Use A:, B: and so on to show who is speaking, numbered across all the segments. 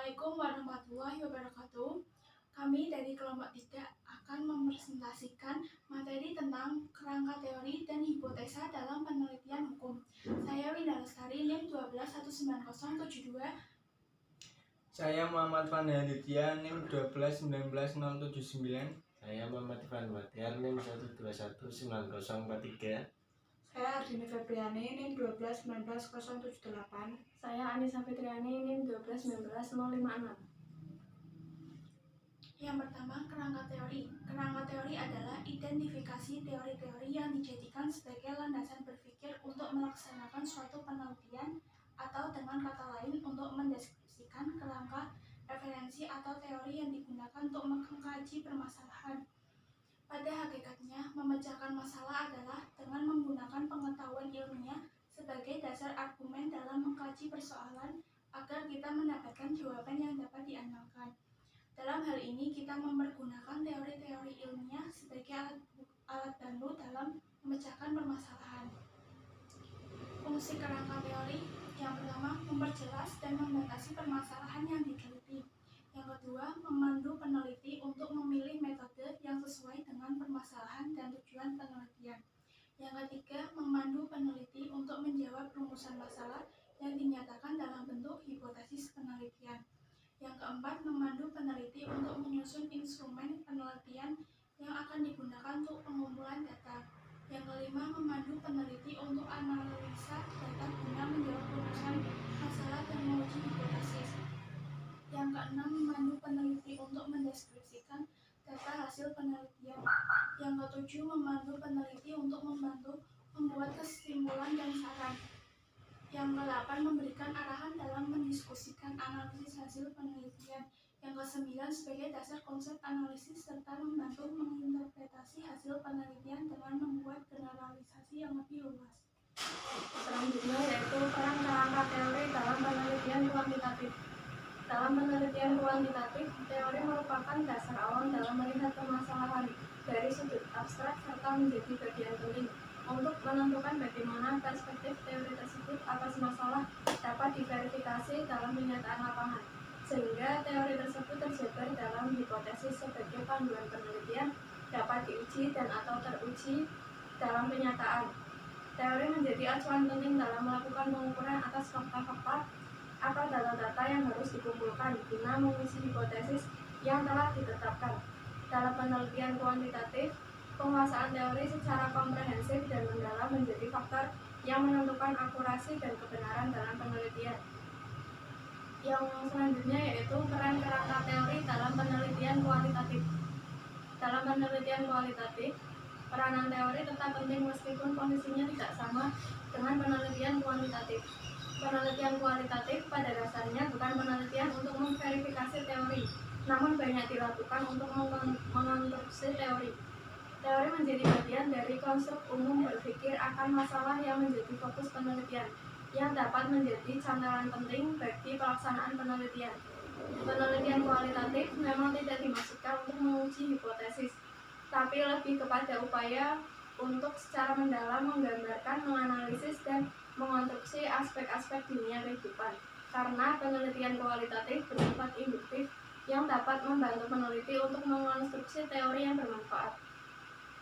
A: Assalamualaikum warahmatullahi wabarakatuh. Kami dari kelompok 3 akan mempresentasikan materi tentang kerangka teori dan hipotesa dalam penelitian hukum. Saya Winda Lestari, NIM 1219072.
B: Saya Muhammad Fandi Aditya, NIM 1219079.
C: Saya Muhammad Irfan Bahtiar, NIM 1219043.
D: Saya Ardini Febriani, NIM 1219078.
E: Saya Anissa Fitriani, NIM 1219056.
A: Yang pertama, kerangka teori. Kerangka teori adalah identifikasi teori-teori yang dijadikan sebagai landasan berpikir untuk melaksanakan suatu penelitian, atau dengan kata lain untuk mendeskripsikan kerangka, referensi, atau teori yang digunakan untuk mengkaji permasalahan. Pada hakikatnya, memecahkan masalah adalah dengan menggunakan pengetahuan ilmiah sebagai dasar argumen dalam mengkaji persoalan agar kita mendapatkan jawaban yang dapat diandalkan. Dalam hal ini, kita mempergunakan teori-teori ilmiah sebagai alat bantu dalam memecahkan permasalahan. Fungsi kerangka teori yang pertama, memperjelas dan membatasi permasalahan yang diteliti. Yang kedua, memandu peneliti untuk memilih metode yang sesuai dengan permasalahan dan tujuan penelitian. Yang ketiga, memandu peneliti untuk menjawab rumusan masalah yang dinyatakan dalam bentuk hipotesis penelitian. Yang keempat, memandu peneliti untuk menyusun instrumen penelitian yang akan digunakan untuk pengumpulan data. Yang kelima, memandu peneliti untuk analisa data guna menjawab rumusan masalah dan menguji hipotesis. Yang keenam, memandu peneliti untuk mendeskripsikan data hasil penelitian. Yang ketujuh, memandu peneliti untuk membantu membuat kesimpulan dan saran. Yang ke-8, memberikan arahan dalam mendiskusikan analisis hasil penelitian. Yang ke-9, sebagai dasar konsep analisis serta membantu menginterpretasi hasil penelitian dengan membuat generalisasi yang lebih luas.
E: Selanjutnya yaitu peran kerangka teori dalam penelitian kuantitatif. Dalam penelitian kuantitatif, teori merupakan dasar awam dalam melihat permasalahan dari sudut abstrak serta menjadi bagian penting untuk menentukan bagaimana perspektif teori tersebut atas masalah dapat diverifikasi dalam kenyataan lapangan, sehingga teori tersebut tersebar dalam hipotesis sebagai panduan penelitian dapat diuji dan atau teruji dalam kenyataan. Teori menjadi acuan penting dalam melakukan pengukuran atas fakta-fakta atau data-data yang harus dikumpulkan guna menguji hipotesis yang telah ditetapkan. Dalam penelitian kuantitatif, penguasaan teori secara komprehensif dan mendalam menjadi faktor yang menentukan akurasi dan kebenaran dalam penelitian. Yang selanjutnya yaitu peran kerangka teori dalam penelitian kualitatif. Dalam penelitian kualitatif, peranan teori tetap penting meskipun kondisinya tidak sama dengan penelitian kuantitatif. Penelitian kualitatif pada dasarnya bukan penelitian untuk memverifikasi teori, namun banyak dilakukan untuk mengonstruksi teori. Teori menjadi bagian dari konstruk umum berpikir akan masalah yang menjadi fokus penelitian, yang dapat menjadi candalan penting bagi pelaksanaan penelitian. Penelitian kualitatif memang tidak dimaksudkan untuk menguji hipotesis, tapi lebih kepada upaya untuk secara mendalam menggambarkan, menganalisis, dan mengonstruksi aspek-aspek dunia kehidupan. Karena penelitian kualitatif bersifat induktif yang dapat membantu peneliti untuk mengonstruksi teori yang bermanfaat.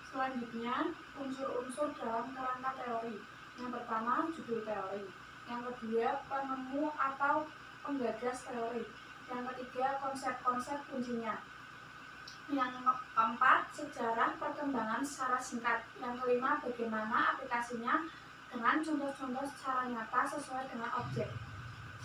D: Selanjutnya, unsur-unsur dalam kerangka teori. Yang pertama, judul teori. Yang kedua, penemu atau penggagas teori. Yang ketiga, konsep-konsep kuncinya. Yang keempat, sejarah perkembangan secara singkat. Yang kelima, bagaimana aplikasinya dengan contoh-contoh secara nyata sesuai dengan objek.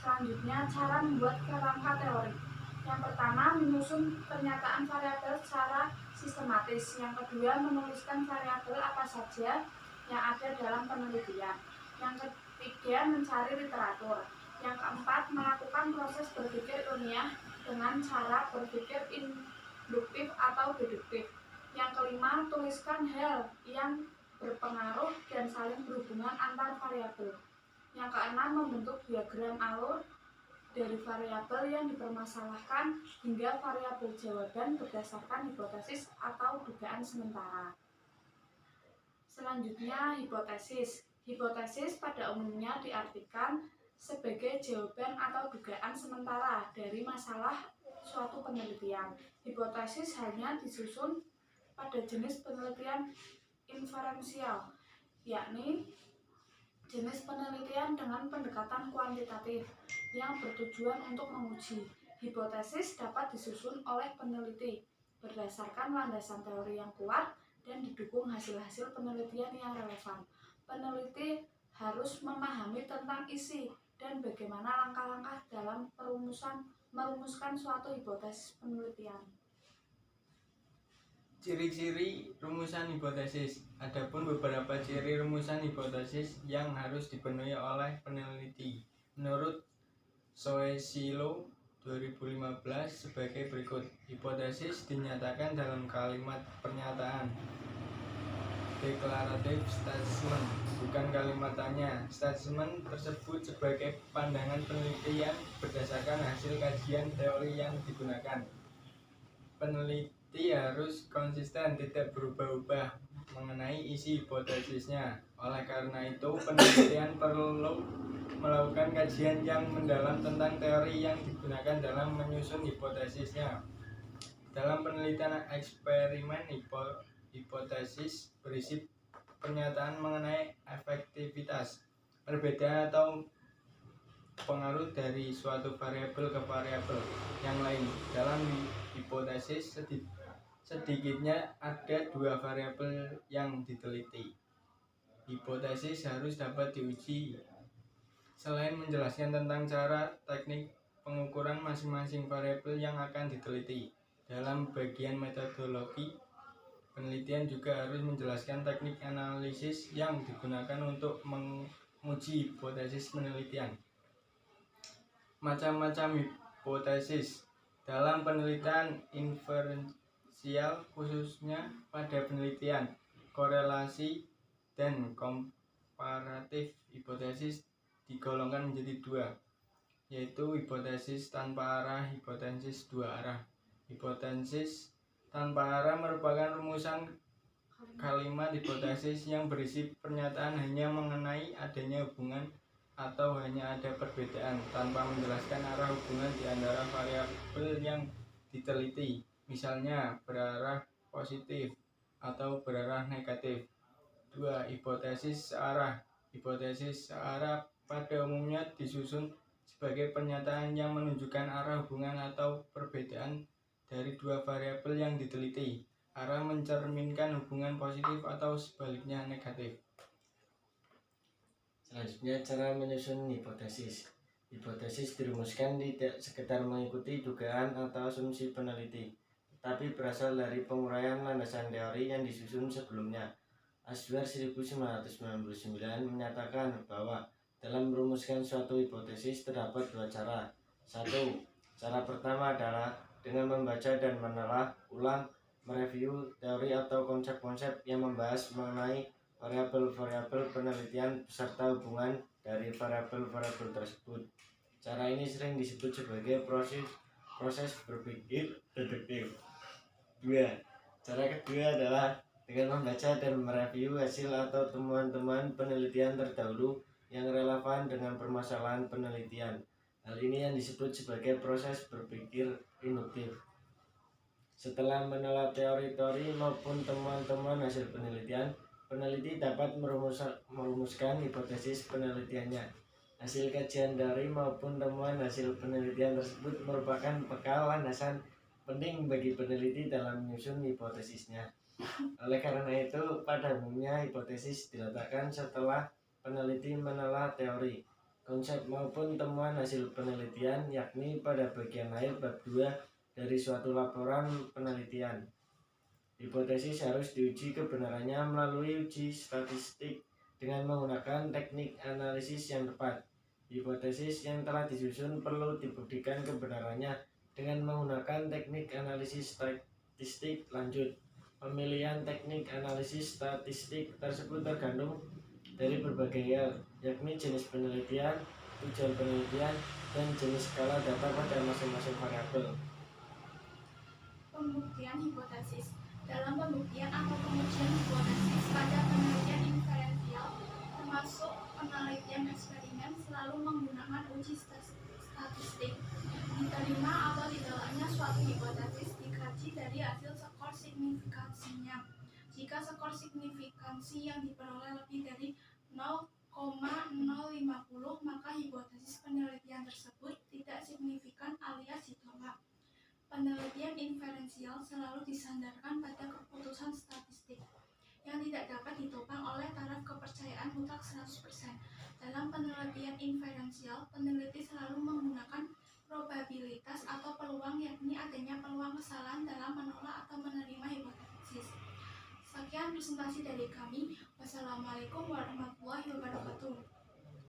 D: Selanjutnya, cara membuat kerangka teori. Yang pertama, menyusun pernyataan variabel secara sistematis. Yang kedua, menuliskan variabel apa saja yang ada dalam penelitian. Yang ketiga, mencari literatur. Yang keempat, melakukan proses berpikir ilmiah dengan cara berpikir induktif atau deduktif. Yang kelima, tuliskan hal yang berpengaruh dan saling berhubungan antar variabel. Yang keenam, membentuk diagram alur dari variabel yang dipermasalahkan hingga variabel jawaban berdasarkan hipotesis atau dugaan sementara. Selanjutnya, hipotesis. Hipotesis pada umumnya diartikan sebagai jawaban atau dugaan sementara dari masalah suatu penelitian. Hipotesis hanya disusun pada jenis penelitian inferensial, yakni jenis penelitian dengan pendekatan kuantitatif yang bertujuan untuk menguji. Hipotesis dapat disusun oleh peneliti berdasarkan landasan teori yang kuat dan didukung hasil-hasil penelitian yang relevan. Peneliti harus memahami tentang isi dan bagaimana langkah-langkah dalam merumuskan suatu hipotesis penelitian.
B: Ciri-ciri rumusan hipotesis. Adapun beberapa ciri rumusan hipotesis yang harus dipenuhi oleh peneliti menurut Soesilo 2015 sebagai berikut. Hipotesis dinyatakan dalam kalimat pernyataan declarative statement, bukan kalimat tanya. Statement tersebut sebagai pandangan penelitian berdasarkan hasil kajian teori yang digunakan. Peneliti harus konsisten, tidak berubah-ubah mengenai isi hipotesisnya. Oleh karena itu, penelitian perlu melakukan kajian yang mendalam tentang teori yang digunakan dalam menyusun hipotesisnya. Dalam penelitian eksperimen, hipotesis berisi pernyataan mengenai efektivitas, perbedaan atau pengaruh dari suatu variabel ke variabel yang lain. Dalam hipotesis sedikitnya ada dua variabel yang diteliti. Hipotesis harus dapat diuji. Selain menjelaskan tentang cara teknik pengukuran masing-masing variabel yang akan diteliti, dalam bagian metodologi, penelitian juga harus menjelaskan teknik analisis yang digunakan untuk menguji hipotesis penelitian. Macam-macam hipotesis. Dalam penelitian inferensial, khususnya pada penelitian korelasi dan komparatif, hipotesis digolongkan menjadi dua, yaitu hipotesis tanpa arah, hipotesis dua arah. Hipotesis tanpa arah merupakan rumusan kalimat hipotesis yang berisi pernyataan hanya mengenai adanya hubungan atau hanya ada perbedaan tanpa menjelaskan arah hubungan di antara variabel yang diteliti, misalnya berarah positif atau berarah negatif. 2. Hipotesis searah. Hipotesis searah pada umumnya disusun sebagai pernyataan yang menunjukkan arah hubungan atau perbedaan dari dua variabel yang diteliti. Arah mencerminkan hubungan positif atau sebaliknya negatif.
C: Selanjutnya, cara menyusun hipotesis. Hipotesis dirumuskan tidak sekedar mengikuti dugaan atau asumsi peneliti, tetapi berasal dari penguraian landasan teori yang disusun sebelumnya. Ashwer 1999 menyatakan bahwa dalam merumuskan suatu hipotesis terdapat dua cara. 1. Cara pertama adalah dengan membaca dan menelah ulang, mereview teori atau konsep-konsep yang membahas mengenai variabel-variabel penelitian beserta hubungan dari variabel-variabel tersebut. Cara ini sering disebut sebagai proses berpikir deduktif. 2. Cara kedua adalah dengan membaca dan mereview hasil atau temuan-temuan penelitian terdahulu yang relevan dengan permasalahan penelitian. Hal ini yang disebut sebagai proses berpikir induktif. Setelah menelah teori-teori maupun temuan-temuan hasil penelitian, peneliti dapat merumuskan hipotesis penelitiannya. Hasil kajian dari maupun temuan hasil penelitian tersebut merupakan bekal landasan penting bagi peneliti dalam menyusun hipotesisnya. Oleh karena itu, pada umumnya hipotesis diletakkan setelah peneliti menelah teori, konsep maupun temuan hasil penelitian, yakni pada bagian akhir bab 2 dari suatu laporan penelitian. Hipotesis harus diuji kebenarannya melalui uji statistik dengan menggunakan teknik analisis yang tepat. Hipotesis yang telah disusun perlu dibuktikan kebenarannya dengan menggunakan teknik analisis statistik lanjut. Pemilihan teknik analisis statistik tersebut tergantung dari berbagai hal, yakni jenis penelitian, tujuan penelitian, dan jenis skala data pada masing-masing variabel.
A: Pembuktian hipotesis. Dalam pembuktian atau pengujian hipotesis pada penelitian inferensial, termasuk penelitian eksperimen, selalu menggunakan dengan uji statistik. Diterima atau ditolaknya suatu hipotesis dikaji dari hasil skor signifikansinya. Jika skor signifikansi yang diperoleh lebih dari 0,050, maka hipotesis penelitian tersebut tidak signifikan alias ditolak. Penelitian inferensial selalu disandarkan pada keputusan statistik yang tidak dapat ditopang oleh taraf kepercayaan mutlak 100%. Dalam penelitian inferensial, peneliti selalu menggunakan probabilitas atau peluang, yakni adanya peluang kesalahan dalam menolak atau menerima hipotesis. Sekian presentasi dari kami. Wassalamualaikum warahmatullahi wabarakatuh.